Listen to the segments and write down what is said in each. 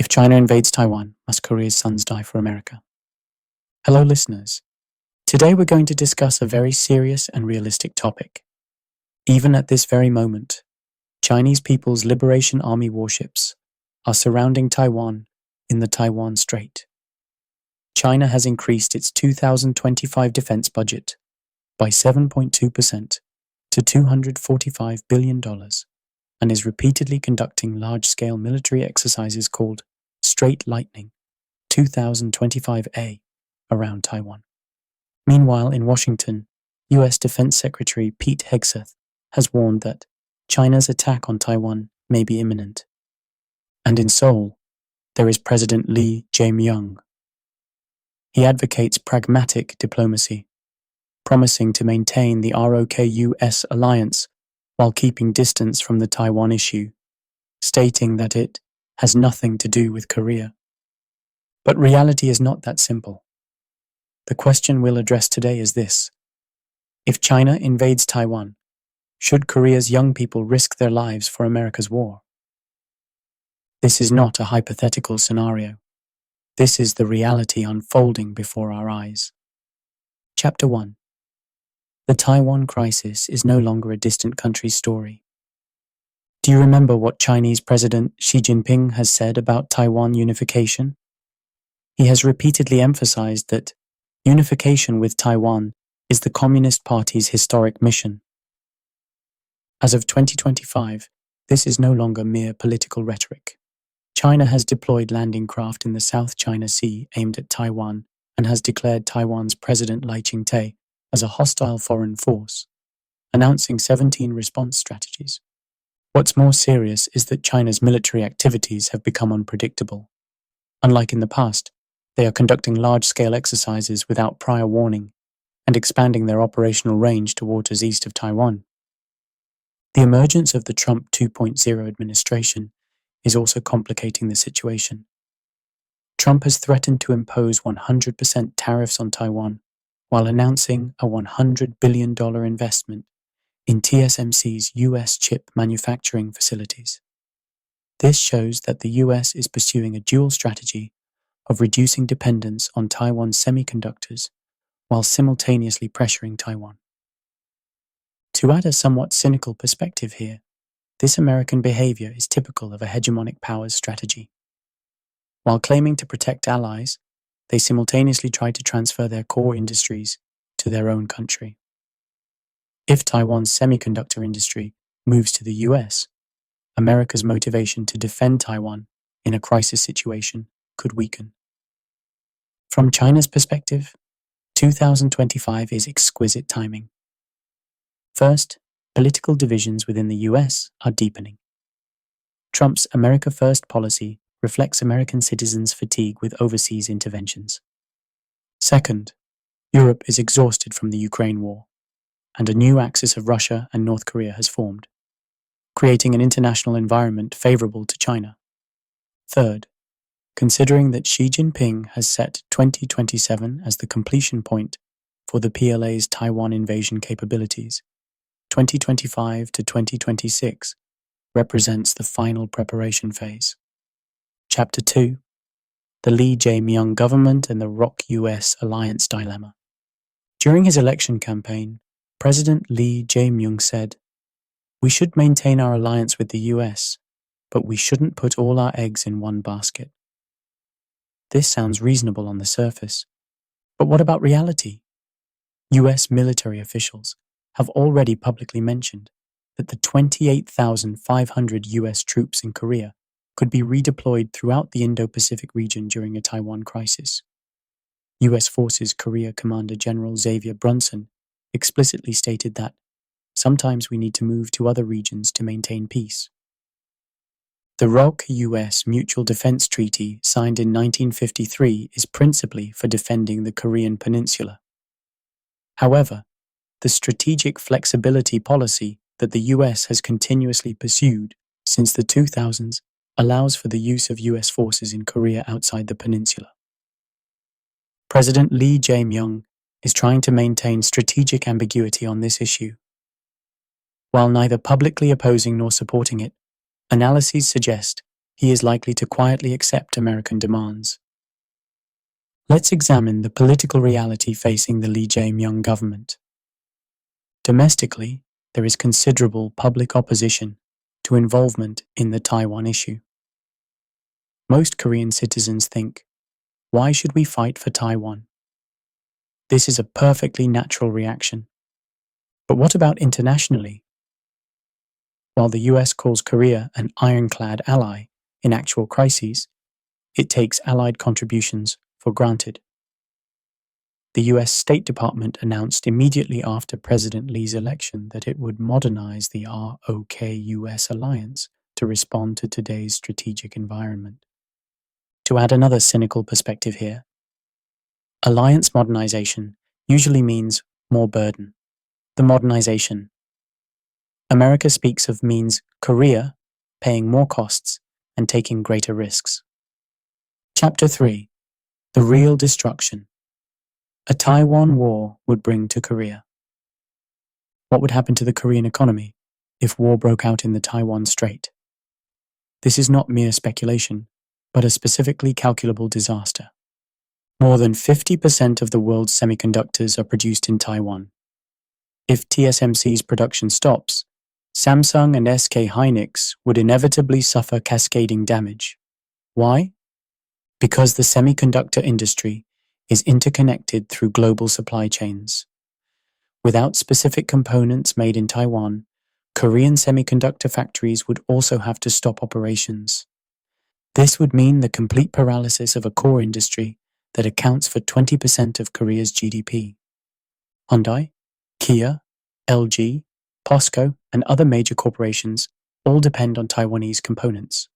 If China invades Taiwan, must Korea's sons die for America? Hello, listeners. Today we're going to discuss a very serious and realistic topic. Even at this very moment, Chinese People's Liberation Army warships are surrounding Taiwan in the Taiwan Strait. China has increased its 2025 defense budget by 7.2% to $245 billion and is repeatedly conducting large-scale military exercises called Strait Lightning-2025A around Taiwan. Meanwhile, in Washington, U.S. Defense Secretary Pete Hegseth has warned that China's attack on Taiwan may be imminent. And in Seoul, there is President Lee Jae-myung. He advocates pragmatic diplomacy, promising to maintain the ROK-U.S. alliance while keeping distance from the Taiwan issue, stating that it has nothing to do with Korea. But reality is not that simple. The question we'll address today is this: if China invades Taiwan, should Korea's young people risk their lives for America's war? This is not a hypothetical scenario. This is the reality unfolding before our eyes. Chapter 1. The Taiwan crisis is no longer a distant country's story. Do you remember what Chinese President Xi Jinping has said about Taiwan unification? He has repeatedly emphasized that unification with Taiwan is the Communist Party's historic mission. As of 2025, this is no longer mere political rhetoric. China has deployed landing craft in the South China Sea aimed at Taiwan and has declared Taiwan's President Lee Jae-myung as a hostile foreign force, announcing 17 response strategies. What's more serious is that China's military activities have become unpredictable. Unlike in the past, they are conducting large-scale exercises without prior warning and expanding their operational range to waters east of Taiwan. The emergence of the Trump 2.0 administration is also complicating the situation. Trump has threatened to impose 100% tariffs on Taiwan while announcing a $100 billion investment in TSMC's U.S. chip manufacturing facilities. This shows that the U.S. is pursuing a dual strategy of reducing dependence on Taiwan's semiconductors while simultaneously pressuring Taiwan. To add a somewhat cynical perspective here, this American behavior is typical of a hegemonic powers strategy. While claiming to protect allies, they simultaneously try to transfer their core industries to their own country. If Taiwan's semiconductor industry moves to the US, America's motivation to defend Taiwan in a crisis situation could weaken. From China's perspective, 2025 is exquisite timing. First, political divisions within the US are deepening. Trump's America First policy reflects American citizens' fatigue with overseas interventions. Second, Europe is exhausted from the Ukraine war, and a new axis of Russia and North Korea has formed, creating an international environment favorable to China. Third, considering that Xi Jinping has set 2027 as the completion point for the PLA's Taiwan invasion capabilities, 2025 to 2026 represents the final preparation phase. Chapter 2. The Lee Jae-myung government and the ROK-U.S. alliance dilemma. During his election campaign, President Lee Jae-myung said, "We should maintain our alliance with the U.S., but we shouldn't put all our eggs in one basket." This sounds reasonable on the surface, but what about reality? U.S. military officials have already publicly mentioned that the 28,500 U.S. troops in Korea could be redeployed throughout the Indo-Pacific region during a Taiwan crisis. U.S. Forces Korea Commander General Xavier Brunson explicitly stated that sometimes we need to move to other regions to maintain peace. The ROK-U.S. Mutual Defense Treaty, signed in 1953, is principally for defending the Korean peninsula. However, the strategic flexibility policy that the U.S. has continuously pursued since the 2000s allows for the use of U.S. forces in Korea outside the peninsula. President Lee Jae-myung is trying to maintain strategic ambiguity on this issue. While neither publicly opposing nor supporting it, analyses suggest he is likely to quietly accept American demands. Let's examine the political reality facing the Lee Jae-myung government. Domestically, there is considerable public opposition to involvement in the Taiwan issue. Most Korean citizens think, why should we fight for Taiwan? This is a perfectly natural reaction. But what about internationally? While the US calls Korea an ironclad ally in actual crises, it takes allied contributions for granted. The US State Department announced immediately after President Lee's election that it would modernize the ROK-U.S. alliance to respond to today's strategic environment. To add another cynical perspective here, alliance modernization usually means more burden. The modernization America speaks of means Korea paying more costs and taking greater risks. Chapter 3. The Real Destruction. A Taiwan war would bring to Korea. What would happen to the Korean economy if war broke out in the Taiwan Strait? This is not mere speculation, but a specifically calculable disaster. More than 50% of the world's semiconductors are produced in Taiwan. If TSMC's production stops, Samsung and SK Hynix would inevitably suffer cascading damage. Why? Because the semiconductor industry is interconnected through global supply chains. Without specific components made in Taiwan, Korean semiconductor factories would also have to stop operations. This would mean the complete paralysis of a core industry that accounts for 20% of Korea's GDP. Hyundai, Kia, LG, POSCO, and other major corporations all depend on Taiwanese components.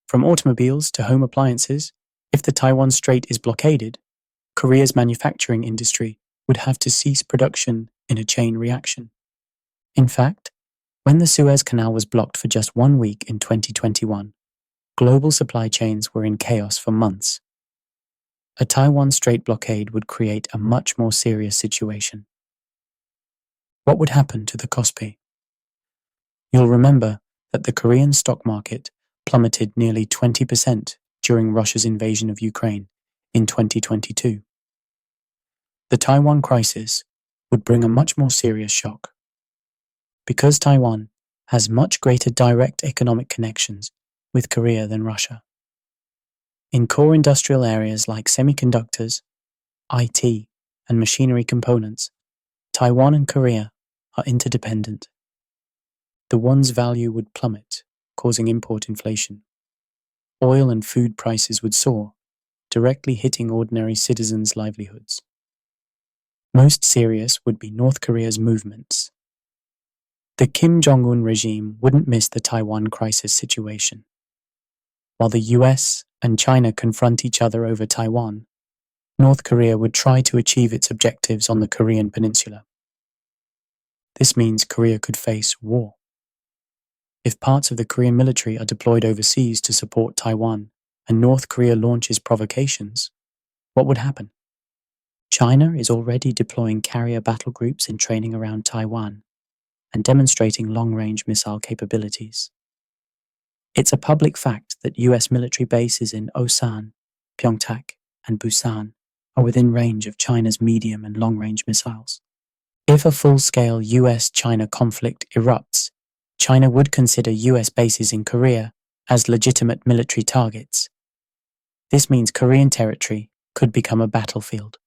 From automobiles to home appliances, if the Taiwan Strait is blockaded, Korea's manufacturing industry would have to cease production in a chain reaction. In fact, when the Suez Canal was blocked for just 1 week in 2021, global supply chains were in chaos for months. A Taiwan Strait blockade would create a much more serious situation. What would happen to the Kospi? You'll remember that the Korean stock market plummeted nearly 20% during Russia's invasion of Ukraine in 2022. The Taiwan crisis would bring a much more serious shock. Because Taiwan has much greater direct economic connections with Korea than Russia. In core industrial areas like semiconductors, IT, and machinery components, Taiwan and Korea are interdependent. The one's value would plummet, causing import inflation. Oil and food prices would soar, directly hitting ordinary citizens' livelihoods. Most serious would be North Korea's movements. The Kim Jong-un regime wouldn't miss the Taiwan crisis situation. While the US and China confront each other over Taiwan, North Korea would try to achieve its objectives on the Korean peninsula. This means Korea could face war. If parts of the Korean military are deployed overseas to support Taiwan and North Korea launches provocations, what would happen? China is already deploying carrier battle groups in training around Taiwan and demonstrating long-range missile capabilities. It's a public fact that US military bases in Osan, Pyeongtaek, and Busan are within range of China's medium and long-range missiles. If a full-scale US-China conflict erupts, China would consider US bases in Korea as legitimate military targets. This means Korean territory could become a battlefield.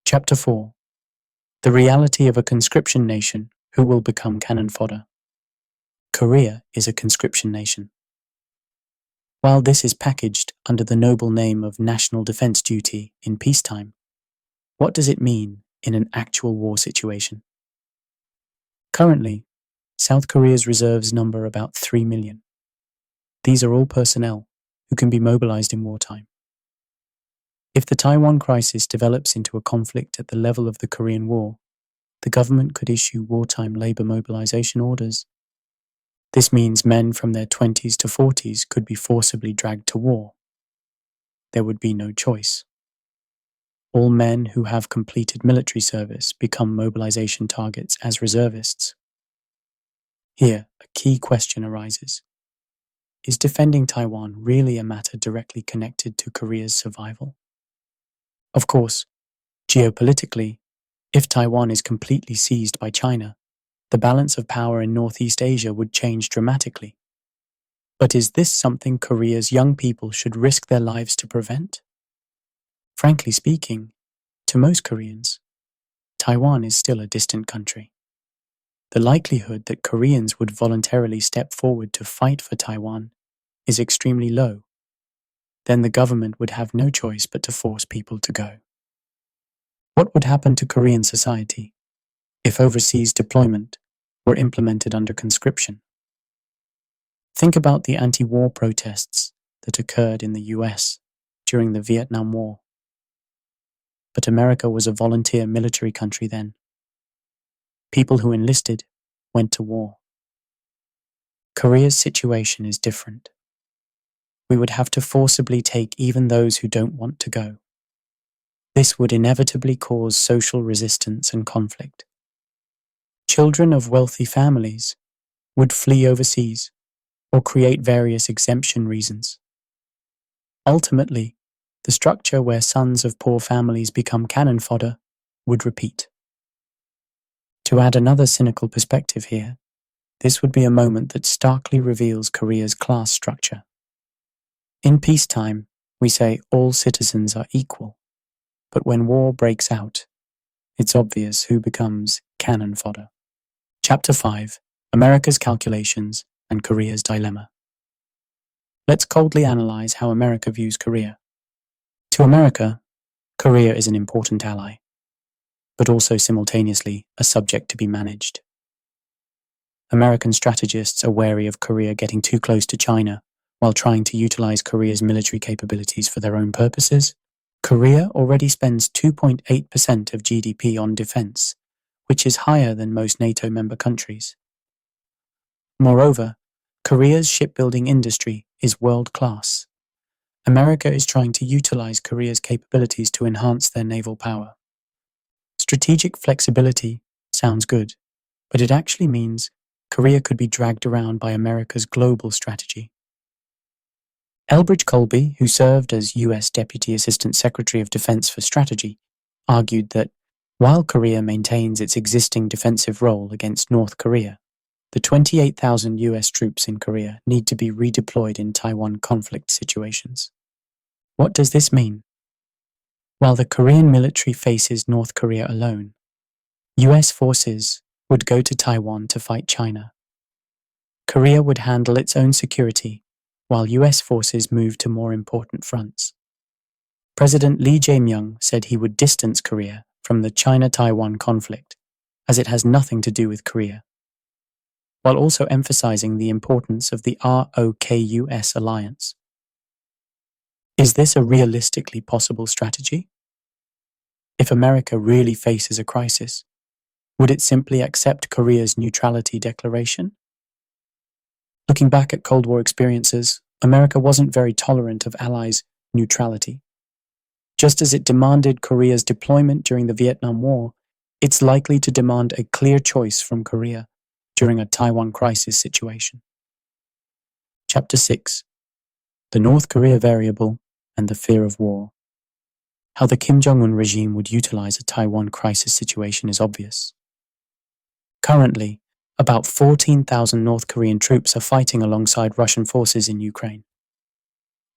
Chapter 4. The reality of a conscription nation who will become cannon fodder. Korea is a conscription nation. While this is packaged under the noble name of national defense duty in peacetime, what does it mean in an actual war situation? Currently, South Korea's reserves number about 3 million. These are all personnel who can be mobilized in wartime. If the Taiwan crisis develops into a conflict at the level of the Korean War, the government could issue wartime labor mobilization orders. This means men from their 20s to 40s could be forcibly dragged to war. There would be no choice. All men who have completed military service become mobilization targets as reservists. Here, a key question arises. is defending Taiwan really a matter directly connected to Korea's survival? Of course, geopolitically, if Taiwan is completely seized by China, the balance of power in Northeast Asia would change dramatically. But is this something Korea's young people should risk their lives to prevent? Frankly speaking, to most Koreans, Taiwan is still a distant country. The likelihood that Koreans would voluntarily step forward to fight for Taiwan is extremely low. Then the government would have no choice but to force people to go. What would happen to Korean society if overseas deployment were implemented under conscription? Think about the anti-war protests that occurred in the US during the Vietnam War. But America was a volunteer military country then. People who enlisted went to war. Korea's situation is different. We would have to forcibly take even those who don't want to go. This would inevitably cause social resistance and conflict. Children of wealthy families would flee overseas or create various exemption reasons. Ultimately, the structure where sons of poor families become cannon fodder would repeat. To add another cynical perspective here, this would be a moment that starkly reveals Korea's class structure. In peacetime, we say all citizens are equal, but when war breaks out, it's obvious who becomes cannon fodder. Chapter 5: America's Calculations and Korea's Dilemma. Let's coldly analyze how America views Korea. To America, Korea is an important ally, but also simultaneously a subject to be managed. American strategists are wary of Korea getting too close to China while trying to utilize Korea's military capabilities for their own purposes. Korea already spends 2.8% of GDP on defense, which is higher than most NATO member countries. Moreover, Korea's shipbuilding industry is world-class. America is trying to utilize Korea's capabilities to enhance their naval power. Strategic flexibility sounds good, but it actually means Korea could be dragged around by America's global strategy. Elbridge Colby, who served as U.S. Deputy Assistant Secretary of Defense for Strategy, argued that while Korea maintains its existing defensive role against North Korea, the 28,000 U.S. troops in Korea need to be redeployed in Taiwan conflict situations. What does this mean? While the Korean military faces North Korea alone, U.S. forces would go to Taiwan to fight China. Korea would handle its own security, while U.S. forces move to more important fronts. President Lee Jae-myung said he would distance Korea from the China-Taiwan conflict, as it has nothing to do with Korea, while also emphasizing the importance of the ROK-U.S. alliance. Is this a realistically possible strategy? If America really faces a crisis, would it simply accept Korea's neutrality declaration? Looking back at Cold War experiences, America wasn't very tolerant of allies' neutrality. Just as it demanded Korea's deployment during the Vietnam War, it's likely to demand a clear choice from Korea during a Taiwan crisis situation. Chapter 6: The North Korea Variable and the Fear of War. How the Kim Jong-un regime would utilize a Taiwan crisis situation is obvious. Currently, about 14,000 North Korean troops are fighting alongside Russian forces in Ukraine.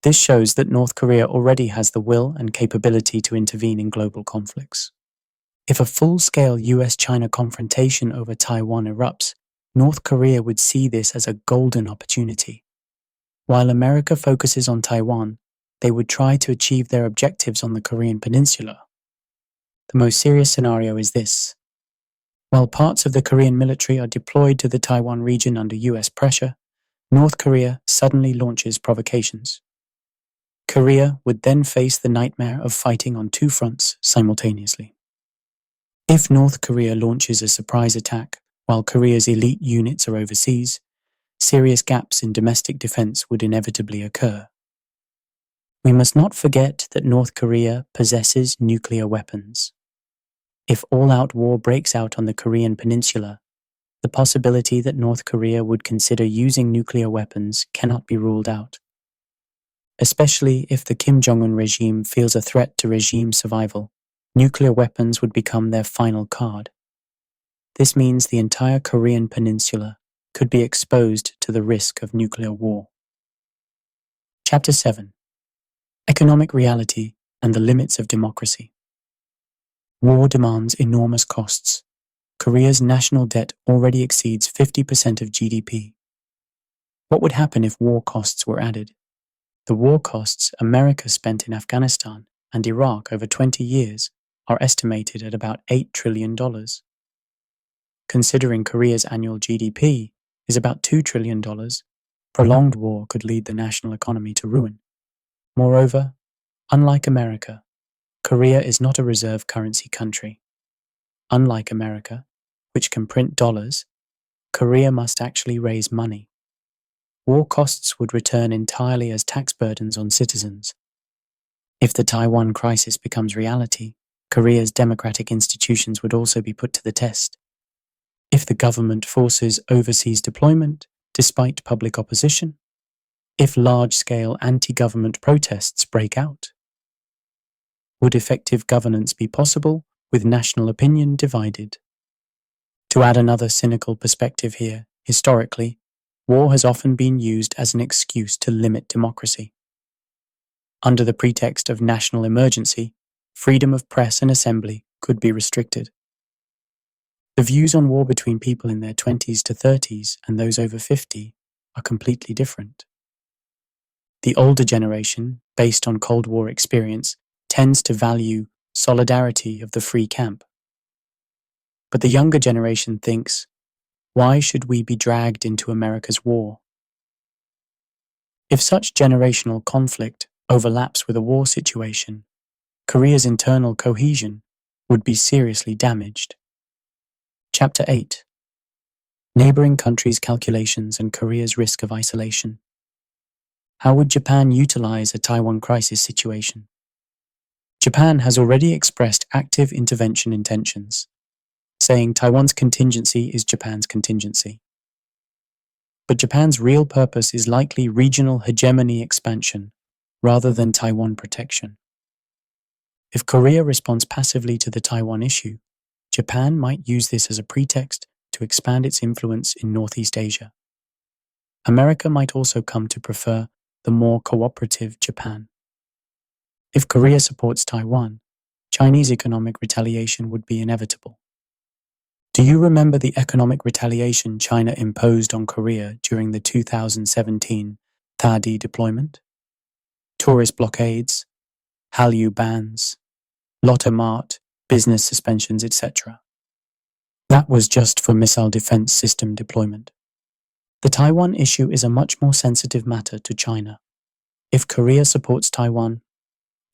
This shows that North Korea already has the will and capability to intervene in global conflicts. If a full-scale US-China confrontation over Taiwan erupts, North Korea would see this as a golden opportunity. While America focuses on Taiwan, they would try to achieve their objectives on the Korean peninsula. The most serious scenario is this. While parts of the Korean military are deployed to the Taiwan region under US pressure, North Korea suddenly launches provocations. Korea would then face the nightmare of fighting on two fronts simultaneously. If North Korea launches a surprise attack while Korea's elite units are overseas, serious gaps in domestic defense would inevitably occur. We must not forget that North Korea possesses nuclear weapons. If all-out war breaks out on the Korean peninsula, the possibility that North Korea would consider using nuclear weapons cannot be ruled out, especially if the Kim Jong-un regime feels a threat to regime survival. Nuclear weapons would become their final card. This means the entire Korean peninsula could be exposed to the risk of nuclear war. Chapter 7: Economic Reality and the Limits of Democracy. War demands enormous costs. Korea's national debt already exceeds 50% of GDP. What would happen if war costs were added? The war costs America spent in Afghanistan and Iraq over 20 years are estimated at about $8 trillion. Considering Korea's annual GDP is about $2 trillion, prolonged war could lead the national economy to ruin. Moreover, unlike America, Korea is not a reserve currency country. Unlike America, which can print dollars, Korea must actually raise money. War costs would return entirely as tax burdens on citizens. If the Taiwan crisis becomes reality, Korea's democratic institutions would also be put to the test. If the government forces overseas deployment, despite public opposition, if large-scale anti-government protests break out, would effective governance be possible with national opinion divided? To add another cynical perspective here, historically, war has often been used as an excuse to limit democracy. Under the pretext of national emergency, freedom of press and assembly could be restricted. The views on war between people in their 20s to 30s and those over 50 are completely different. The older generation, based on Cold War experience, tends to value solidarity of the free camp. But the younger generation thinks, why should we be dragged into America's war? If such generational conflict overlaps with a war situation, Korea's internal cohesion would be seriously damaged. Chapter 8: Neighboring countries' calculations and Korea's risk of isolation. How would Japan utilize a Taiwan crisis situation? Japan has already expressed active intervention intentions, saying Taiwan's contingency is Japan's contingency. But Japan's real purpose is likely regional hegemony expansion rather than Taiwan protection. If Korea responds passively to the Taiwan issue, Japan might use this as a pretext to expand its influence in Northeast Asia. America might also come to prefer the more cooperative Japan. If Korea supports Taiwan, Chinese economic retaliation would be inevitable. Do you remember the economic retaliation China imposed on Korea during the 2017 THAAD deployment? Tourist blockades, Hallyu bans, Lotte Mart, business suspensions, etc. That was just for missile defense system deployment. The Taiwan issue is a much more sensitive matter to China. If Korea supports Taiwan,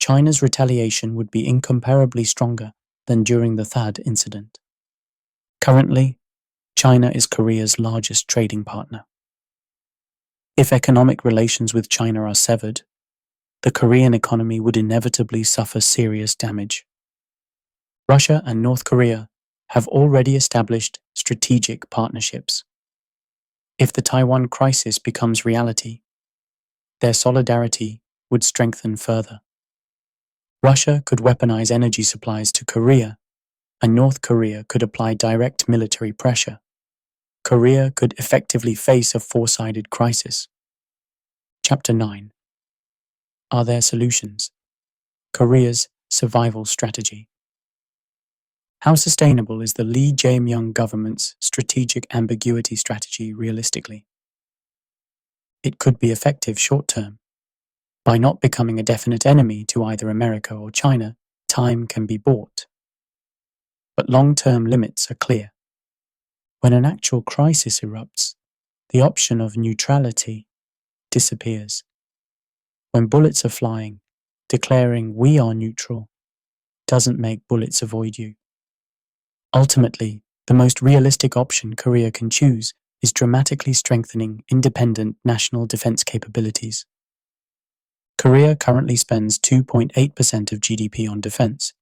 China's retaliation would be incomparably stronger than during the THAAD incident. Currently, China is Korea's largest trading partner. If economic relations with China are severed, the Korean economy would inevitably suffer serious damage. Russia and North Korea have already established strategic partnerships. If the Taiwan crisis becomes reality, their solidarity would strengthen further. Russia could weaponize energy supplies to Korea, and North Korea could apply direct military pressure. Korea could effectively face a four-sided crisis. Chapter 9: Are there solutions? Korea's survival strategy. How sustainable is the Lee Jae-myung government's strategic ambiguity strategy realistically? It could be effective short-term. By not becoming a definite enemy to either America or China, time can be bought. But long-term limits are clear. When an actual crisis erupts, the option of neutrality disappears. When bullets are flying, declaring we are neutral doesn't make bullets avoid you. Ultimately, the most realistic option Korea can choose is dramatically strengthening independent national defense capabilities. Korea currently spends 2.8% of GDP on defense,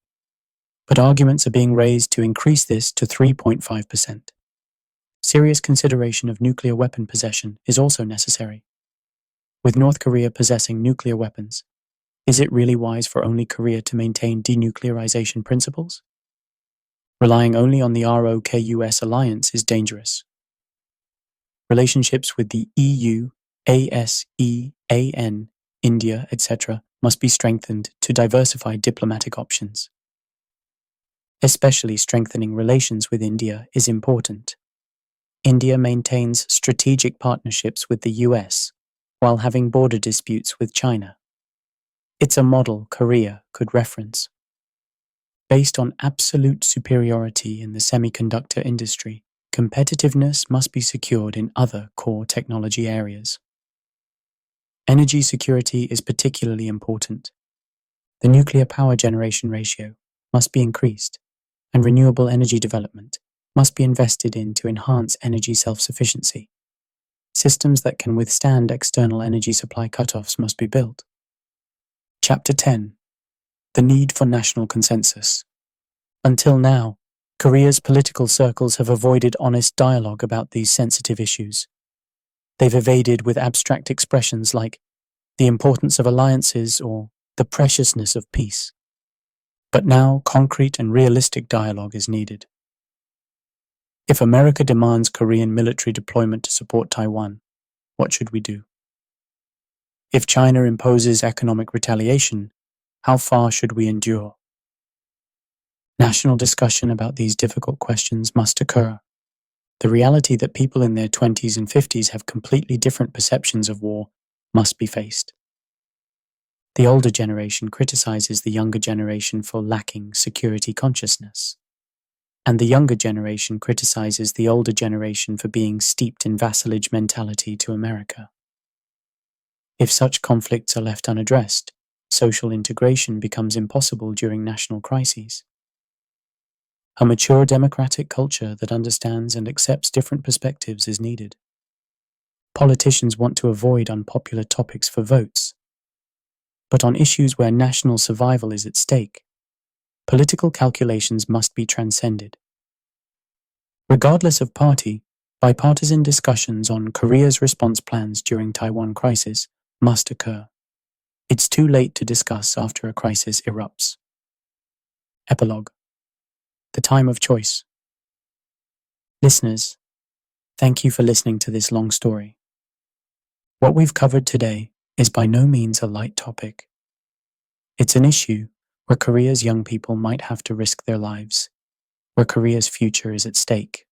but arguments are being raised to increase this to 3.5%. Serious consideration of nuclear weapon possession is also necessary. With North Korea possessing nuclear weapons, is it really wise for only Korea to maintain denuclearization principles? Relying only on the ROK-U.S. alliance is dangerous. Relationships with the EU, ASEAN, India, etc. must be strengthened to diversify diplomatic options. Especially strengthening relations with India is important. India maintains strategic partnerships with the US while having border disputes with China. It's a model Korea could reference. Based on absolute superiority in the semiconductor industry, competitiveness must be secured in other core technology areas. Energy security is particularly important. The nuclear power generation ratio must be increased, and renewable energy development must be invested in to enhance energy self-sufficiency. Systems that can withstand external energy supply cutoffs must be built. Chapter 10. The need for national consensus. Until now, Korea's political circles have avoided honest dialogue about these sensitive issues. They've evaded with abstract expressions like the importance of alliances or the preciousness of peace. But now concrete and realistic dialogue is needed. If America demands Korean military deployment to support Taiwan, what should we do? If China imposes economic retaliation, how far should we endure? National discussion about these difficult questions must occur. The reality that people in their 20s and 50s have completely different perceptions of war must be faced. The older generation criticizes the younger generation for lacking security consciousness, and the younger generation criticizes the older generation for being steeped in vassalage mentality to America. If such conflicts are left unaddressed, social integration becomes impossible during national crises. A mature democratic culture that understands and accepts different perspectives is needed. Politicians want to avoid unpopular topics for votes, but on issues where national survival is at stake, political calculations must be transcended. Regardless of party, bipartisan discussions on Korea's response plans during Taiwan crisis must occur. It's too late to discuss after a crisis erupts. Epilogue. The time of choice. Listeners, thank you for listening to this long story. What we've covered today is by no means a light topic. It's an issue where Korea's young people might have to risk their lives, where Korea's future is at stake.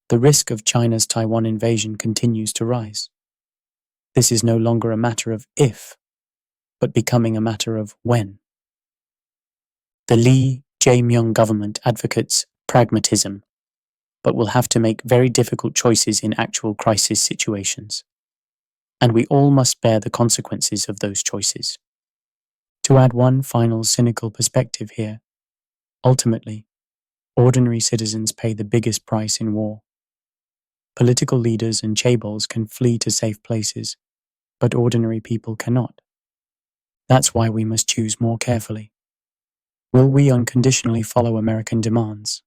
The risk of China's Taiwan invasion continues to rise. This is no longer a matter of if, but becoming a matter of when. The Lee Jae-myung government advocates pragmatism, but will have to make very difficult choices in actual crisis situations. And we all must bear the consequences of those choices. To add one final cynical perspective here, ultimately, ordinary citizens pay the biggest price in war. Political leaders and chaebols can flee to safe places, but ordinary people cannot. That's why we must choose more carefully. Will we unconditionally follow American demands,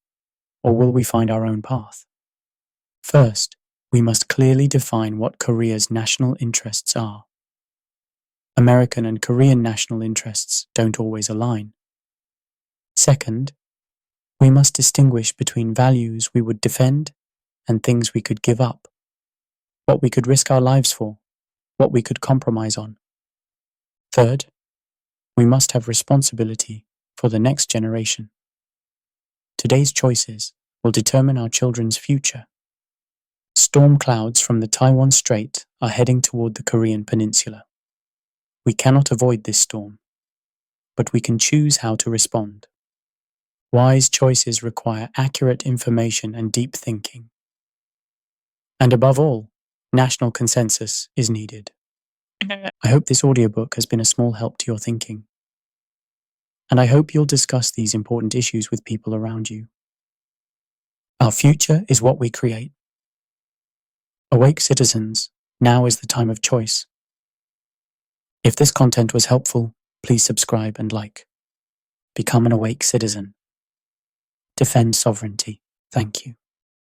or will we find our own path? First, we must clearly define what Korea's national interests are. American and Korean national interests don't always align. Second, we must distinguish between values we would defend and things we could give up, what we could risk our lives for, what we could compromise on. Third, we must have responsibility for the next generation. Today's choices will determine our children's future. Storm clouds from the Taiwan Strait are heading toward the Korean peninsula. We cannot avoid this storm, but we can choose how to respond. Wise choices require accurate information and deep thinking. And above all, national consensus is needed. I hope this audiobook has been a small help to your thinking. And I hope you'll discuss these important issues with people around you. Our future is what we create. Awake citizens, now is the time of choice. If this content was helpful, please subscribe and like. Become an awake citizen. Defend sovereignty. Thank you.